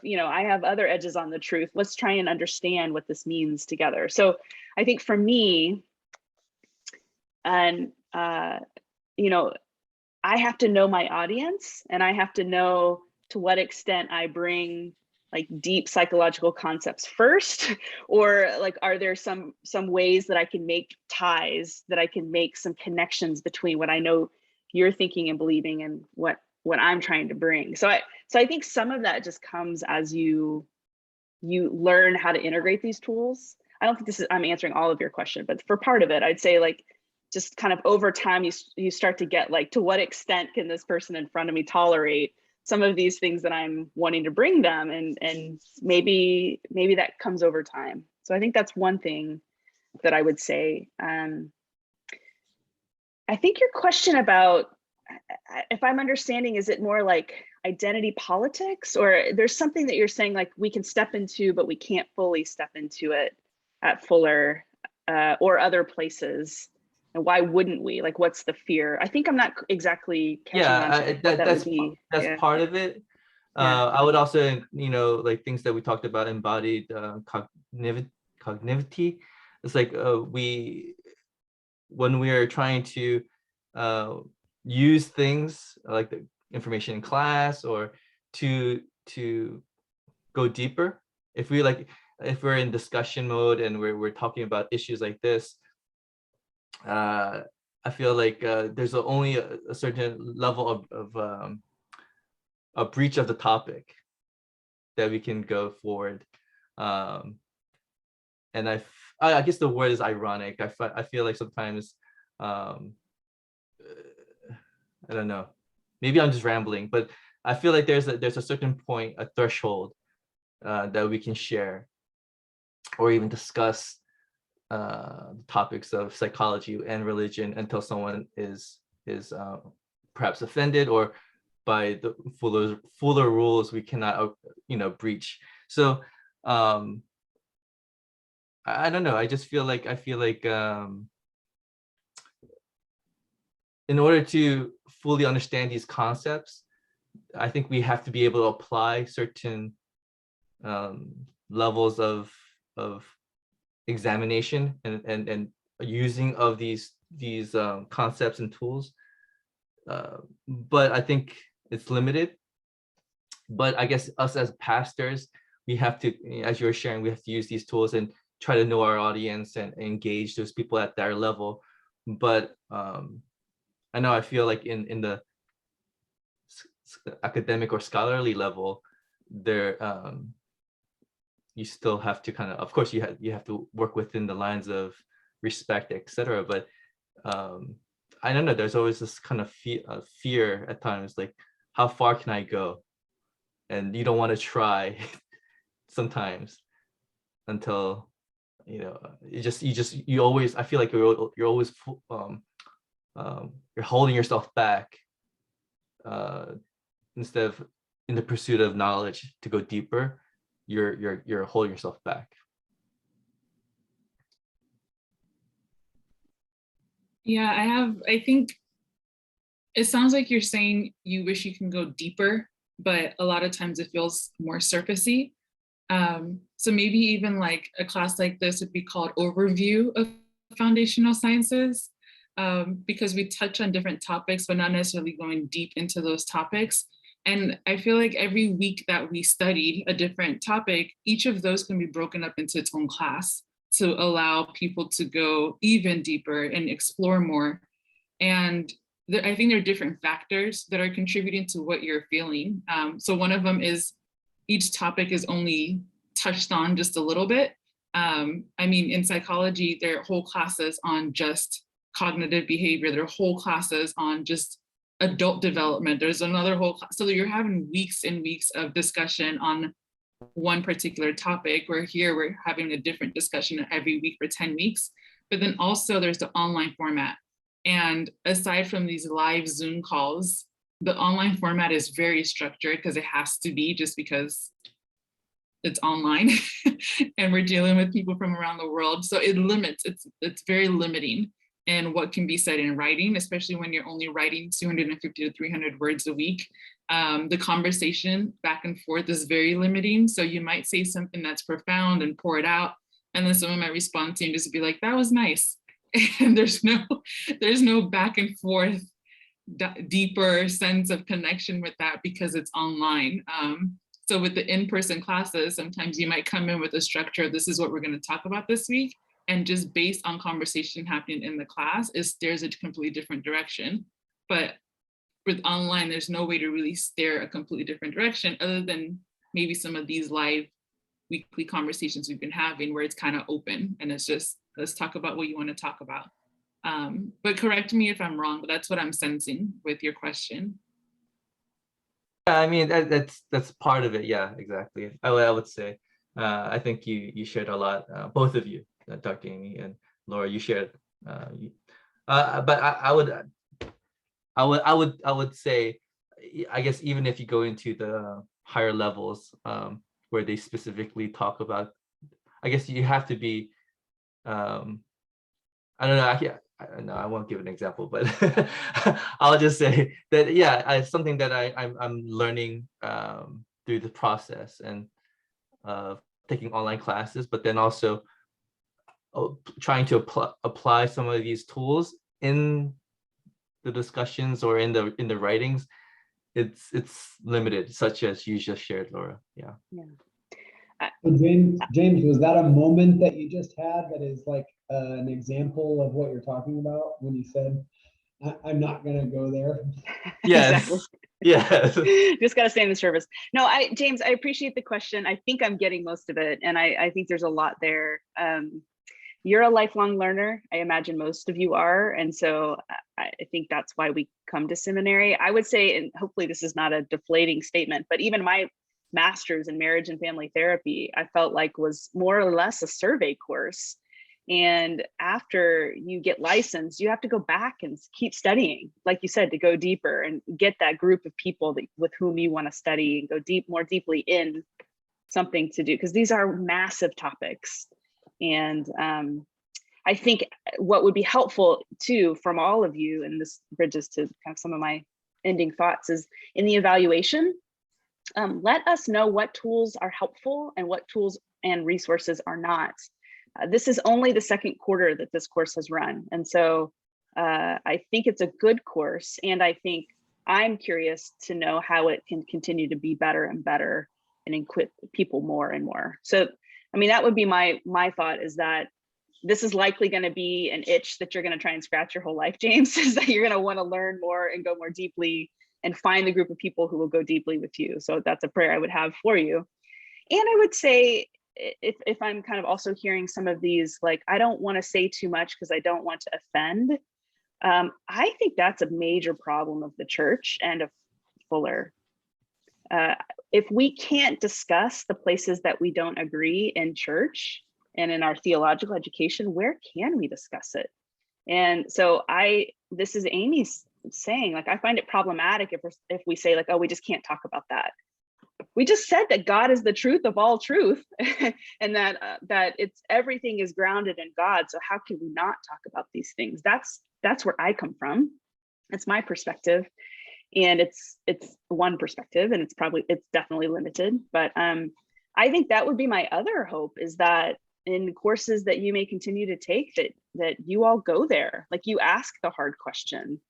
other edges on the truth. Let's try and understand what this means together. So I think for me, and you know, I have to know my audience, and I have to know to what extent I bring like deep psychological concepts first, or like, are there some ways that I can make ties, that I can make some connections between what I know you're thinking and believing and what I'm trying to bring. So I think some of that just comes as you learn how to integrate these tools. I don't think I'm answering all of your question, but for part of it, I'd say like, just kind of over time, you start to get like, to what extent can this person in front of me tolerate some of these things that I'm wanting to bring them, and maybe that comes over time. So I think that's one thing that I would say. I think your question about, if I'm understanding, is it more like identity politics, or there's something that you're saying like we can step into, but we can't fully step into it at Fuller or other places? And why wouldn't we? Like, what's the fear? I think I'm not exactly catching Yeah, on to what that would that's be. that's Yeah. part of it. Yeah. I would also, like things that we talked about, embodied cognitivity. It's like when we are trying to use things like the information in class or to go deeper. If we're in discussion mode and we're talking about issues like this, I feel like there's only a certain level of a breach of the topic that we can go forward. And I guess the word is ironic. I feel like sometimes, I don't know, maybe I'm just rambling, but I feel like there's a certain point, a threshold that we can share or even discuss topics of psychology and religion until someone is perhaps offended, or by the fuller rules we cannot breach. So I don't know, I feel like in order to fully understand these concepts, I think we have to be able to apply certain levels of examination and using of these concepts and tools. But I think it's limited. But I guess us as pastors, we have to, as you're sharing, we have to use these tools and try to know our audience and engage those people at their level. But I know I feel like in the academic or scholarly level, there you still have to of course you have to work within the lines of respect, etc. But I don't know, there's always this kind of fear at times, like how far can I go? And you don't want to try sometimes until you always, I feel like you're always you're holding yourself back instead of in the pursuit of knowledge to go deeper. You're holding yourself back. Yeah, I think it sounds like you're saying you wish you can go deeper, but a lot of times it feels more surfacey. So maybe even like a class like this would be called Overview of Foundational Sciences, because we touch on different topics, but not necessarily going deep into those topics. And I feel like every week that we studied a different topic, each of those can be broken up into its own class to allow people to go even deeper and explore more. And I think there are different factors that are contributing to what you're feeling. So one of them is each topic is only touched on just a little bit. I mean, in psychology, there are whole classes on just cognitive behavior. There are whole classes on just adult development. There's another whole class. So you're having weeks and weeks of discussion on one particular topic, where here we're having a different discussion every week for 10 weeks. But then also there's the online format. And aside from these live Zoom calls, the online format is very structured because it has to be, just because it's online and we're dealing with people from around the world. So it limits, it's very limiting in what can be said in writing, especially when you're only writing 250 to 300 words a week. The conversation back and forth is very limiting. So you might say something that's profound and pour it out, and then someone might respond to you and just be like, that was nice. And there's no back and forth deeper sense of connection with that because it's online. So with the in-person classes, sometimes you might come in with a structure, this is what we're going to talk about this week. And just based on conversation happening in the class, it steers a completely different direction. But with online, there's no way to really steer a completely different direction other than maybe some of these live weekly conversations we've been having, where it's kind of open and it's just, let's talk about what you want to talk about. But correct me if I'm wrong, but that's what I'm sensing with your question. Yeah, I mean, that's part of it. Yeah, exactly. I would say, I think you shared a lot, both of you, Dr. Amy and Laura, you shared, but I would say, I guess even if you go into the higher levels, where they specifically talk about, I guess you have to be, I don't know, no, I won't give an example, but I'll just say that, yeah, it's something that I'm learning through the process and taking online classes, but then also trying to apply some of these tools in the discussions or in the writings. It's limited, such as you just shared, Laura. Yeah. So James, was that a moment that you just had that is like an example of what you're talking about when you said, I'm not gonna go there? Yes. Exactly. Yes. Just got to stay in the service. No, James, I appreciate the question. I think I'm getting most of it. And I think there's a lot there. You're a lifelong learner. I imagine most of you are. And so I think that's why we come to seminary. I would say, and hopefully this is not a deflating statement, but even my master's in marriage and family therapy, I felt like was more or less a survey course. And after you get licensed, you have to go back and keep studying, like you said, to go deeper and get that group of people with whom you want to study and go more deeply in something to do, because these are massive topics. And I think what would be helpful too from all of you, and this bridges to kind of some of my ending thoughts, is in the evaluation, let us know what tools are helpful and what tools and resources are not. This is only the second quarter that this course has run. And so I think it's a good course. And I think I'm curious to know how it can continue to be better and better and equip people more and more. So, I mean, that would be my thought, is that this is likely going to be an itch that you're going to try and scratch your whole life, James, is that you're going to want to learn more and go more deeply and find the group of people who will go deeply with you. So that's a prayer I would have for you. And I would say, if I'm kind of also hearing some of these, like, I don't want to say too much because I don't want to offend. I think that's a major problem of the church and of Fuller. If we can't discuss the places that we don't agree in church and in our theological education, where can we discuss it? And so this is Amy's saying, like, I find it problematic if we say, like, oh, we just can't talk about that. We just said that God is the truth of all truth, and that it's everything is grounded in God. So how can we not talk about these things? That's where I come from. It's my perspective, and it's one perspective, and it's definitely limited. But I think that would be my other hope, is that in courses that you may continue to take, that you all go there, like you ask the hard question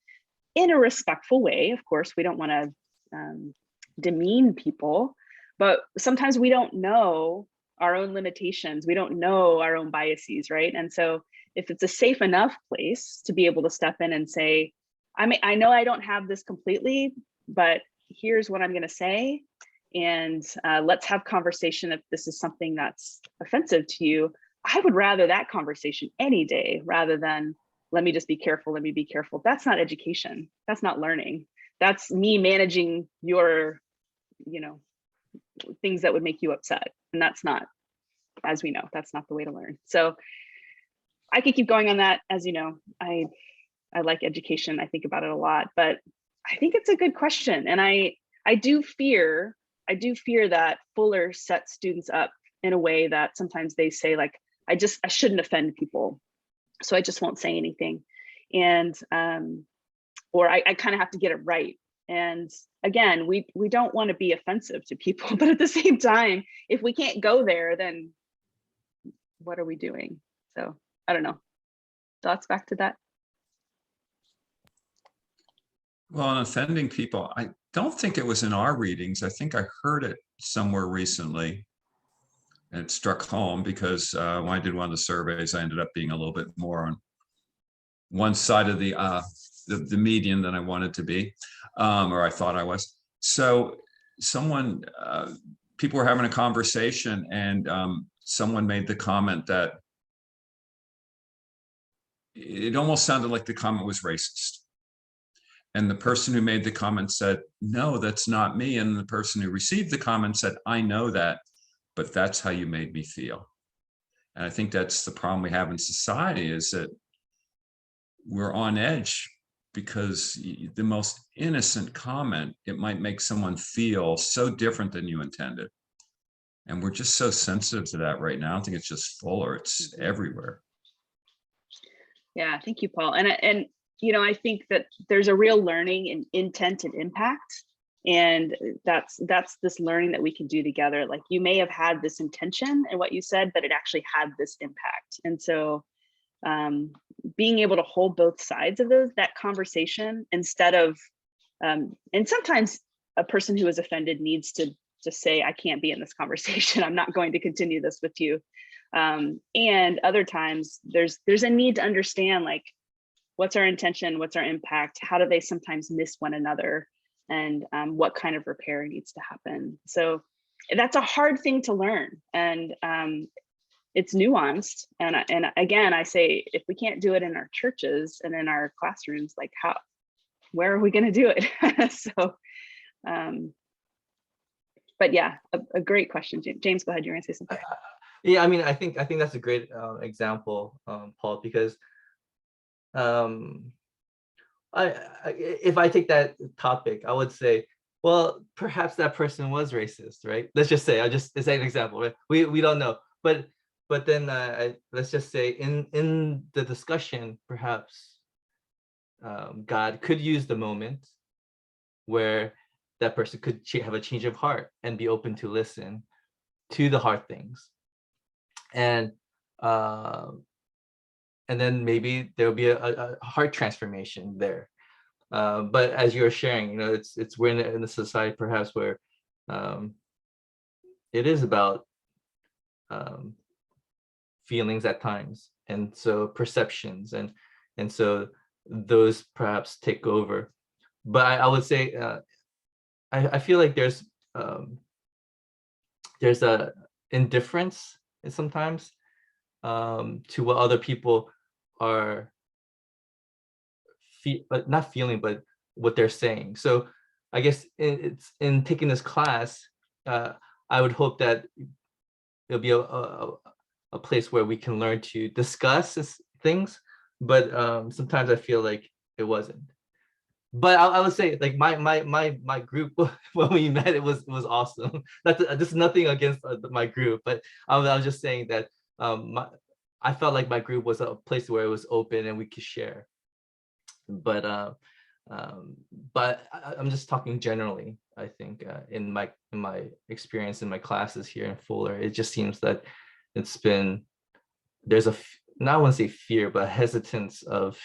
in a respectful way. Of course, we don't want to demean people, but sometimes we don't know our own limitations. We don't know our own biases, right? And so if it's a safe enough place to be able to step in and say, I know I don't have this completely, but here's what I'm going to say. And let's have conversation if this is something that's offensive to you. I would rather that conversation any day rather than let me just be careful, let me be careful. That's not education. That's not learning. That's me managing your, things that would make you upset. And that's not, as we know, that's not the way to learn. So I could keep going on that. As you know, I like education. I think about it a lot, but I think it's a good question. And I do fear that Fuller sets students up in a way that sometimes they say, like, I shouldn't offend people, so I just won't say anything. And or I kind of have to get it right. And again, we don't want to be offensive to people, but at the same time, if we can't go there, then what are we doing? So I don't know. Thoughts back to that? Well, on offending people, I don't think it was in our readings. I think I heard it somewhere recently. And it struck home because when I did one of the surveys, I ended up being a little bit more on one side of the median than I wanted to be, or I thought I was. So people were having a conversation, and someone made the comment that it almost sounded like the comment was racist. And the person who made the comment said, no, that's not me. And the person who received the comment said, I know that, but that's how you made me feel. And I think that's the problem we have in society, is that we're on edge because the most innocent comment, it might make someone feel so different than you intended. And we're just so sensitive to that right now. I don't think it's just Fuller, it's everywhere. Yeah, thank you, Paul. And you know, I think that there's a real learning in intent and impact. And that's this learning that we can do together. Like you may have had this intention in what you said, but it actually had this impact. And so being able to hold both sides of that conversation instead of, and sometimes a person who is offended needs to just say, I can't be in this conversation. I'm not going to continue this with you. And other times there's a need to understand, like, what's our intention, what's our impact, how do they sometimes miss one another, and what kind of repair needs to happen. So that's a hard thing to learn, and it's nuanced. And again, I say, if we can't do it in our churches and in our classrooms, like where are we going to do it? So, but yeah, a great question, James. Go ahead. You're going to say something. Yeah, I mean, I think that's a great example, Paul, because if I take that topic, I would say, well, perhaps that person was racist, right? Let's just say, it's an example, right? We don't know, but then let's just say in the discussion, perhaps God could use the moment where that person could have a change of heart and be open to listen to the hard things, and then maybe there'll be a heart transformation there. But as you're sharing, you know, it's we're in a society perhaps where it is about feelings at times, and so perceptions, and so those perhaps take over. But I would say I feel like there's a indifference sometimes to what other people are not feeling, but what they're saying. So I guess it's in taking this class, I would hope that it'll be a place where we can learn to discuss things, but sometimes I feel like it wasn't. But I would say, like, my group when we met, it was awesome. That's just nothing against my group, but I was just saying that I felt like my group was a place where it was open and we could share. But I'm just talking generally. I think in my experience in my classes here in Fuller, it just seems that there's not I want to say fear, but hesitance of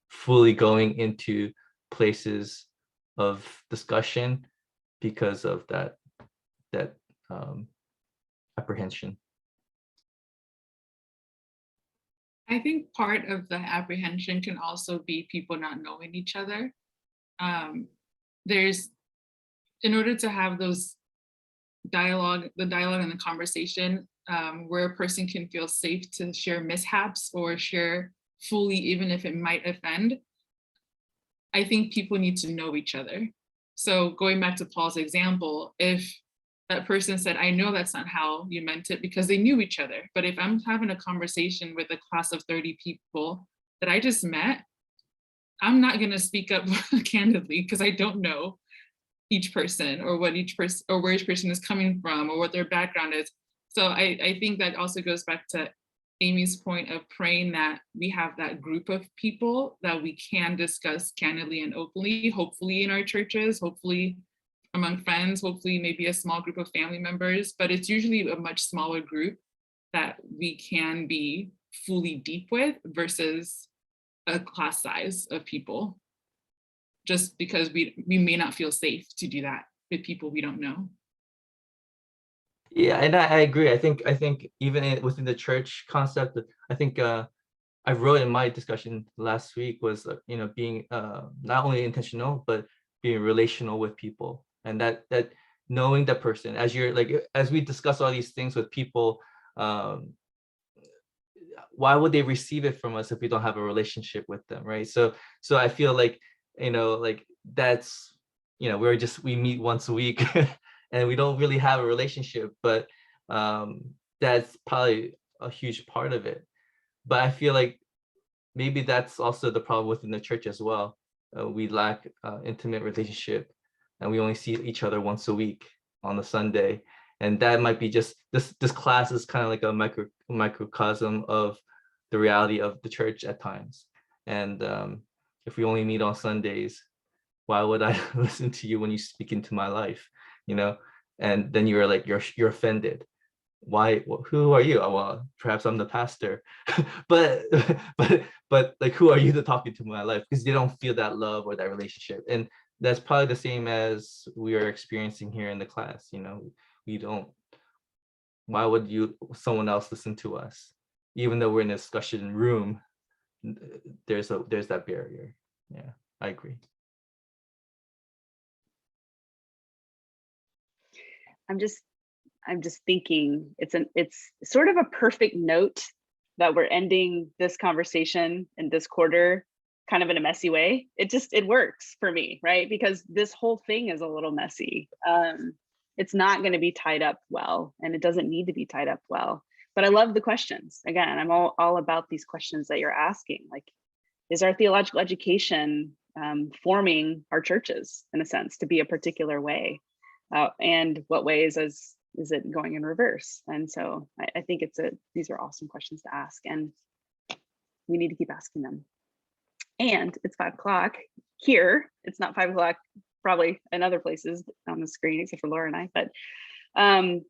fully going into places of discussion because of that apprehension. I think part of the apprehension can also be people not knowing each other. In order to have the dialogue and the conversation, where a person can feel safe to share mishaps or share fully, even if it might offend, I think people need to know each other. So going back to Paul's example, if that person said, I know that's not how you meant it, because they knew each other. But if I'm having a conversation with a class of 30 people that I just met, I'm not going to speak up candidly because I don't know each person or what each person or where each person is coming from or what their background is. So I think that also goes back to Amy's point of praying that we have that group of people that we can discuss candidly and openly, hopefully in our churches, hopefully among friends, hopefully maybe a small group of family members, but it's usually a much smaller group that we can be fully deep with versus a class size of people, just because we may not feel safe to do that with people we don't know. Yeah, and I agree. I think even within the church concept, I think I wrote in my discussion last week was being not only intentional but being relational with people, and that knowing that person as we discuss all these things with people, why would they receive it from us if we don't have a relationship with them, right? So I feel like that's we meet once a week and we don't really have a relationship, but that's probably a huge part of it. But I feel like maybe that's also the problem within the church as well. We lack intimate relationship, and we only see each other once a week on a Sunday, and that might be just this class is kind of like a microcosm of the reality of the church at times. And if we only meet on Sundays, why would I listen to you when you speak into my life? You know, and then you're like, you're offended. Why? Who are you? Oh, well, perhaps I'm the pastor, but like, who are you to talk into my life? Because they don't feel that love or that relationship, and that's probably the same as we are experiencing here in the class. You know, we don't. Why would someone else listen to us, even though we're in a discussion room? There's that barrier. Yeah, I agree. I'm just thinking it's sort of a perfect note that we're ending this conversation in this quarter kind of in a messy way. It works for me, right? Because this whole thing is a little messy. It's not going to be tied up well, and it doesn't need to be tied up well. But I love the questions. Again, I'm all about these questions that you're asking. Like, is our theological education forming our churches in a sense to be a particular way? And what ways is it going in reverse? And so I think these are awesome questions to ask, and we need to keep asking them. And it's 5 o'clock here. It's not 5 o'clock probably in other places on the screen, except for Laura and I. But I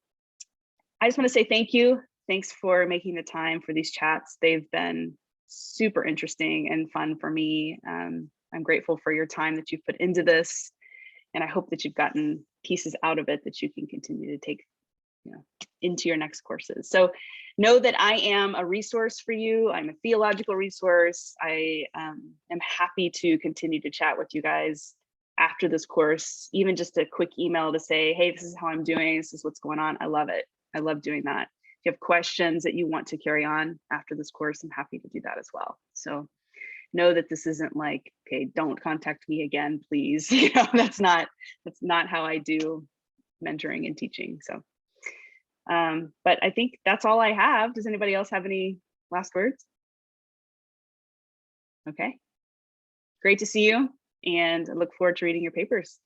just want to say thank you. Thanks for making the time for these chats. They've been super interesting and fun for me. I'm grateful for your time that you've put into this, and I hope that you've gotten pieces out of it that you can continue to take, into your next courses. So know that I am a resource for you. I'm a theological resource. I am happy to continue to chat with you guys after this course, even just a quick email to say, hey, this is how I'm doing. This is what's going on. I love it. I love doing that. If you have questions that you want to carry on after this course, I'm happy to do that as well. So know that this isn't like, okay, don't contact me again, please. That's not how I do mentoring and teaching. So, but I think that's all I have. Does anybody else have any last words? Okay, great to see you, and I look forward to reading your papers.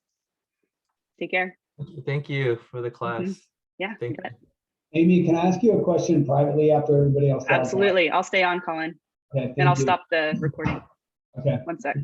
Take care. Thank you for the class. Yeah, Thank you. Amy, can I ask you a question privately after everybody else? Absolutely. I'll stay on, Colin, Okay, and I'll thank you. stop the recording. Okay. One sec.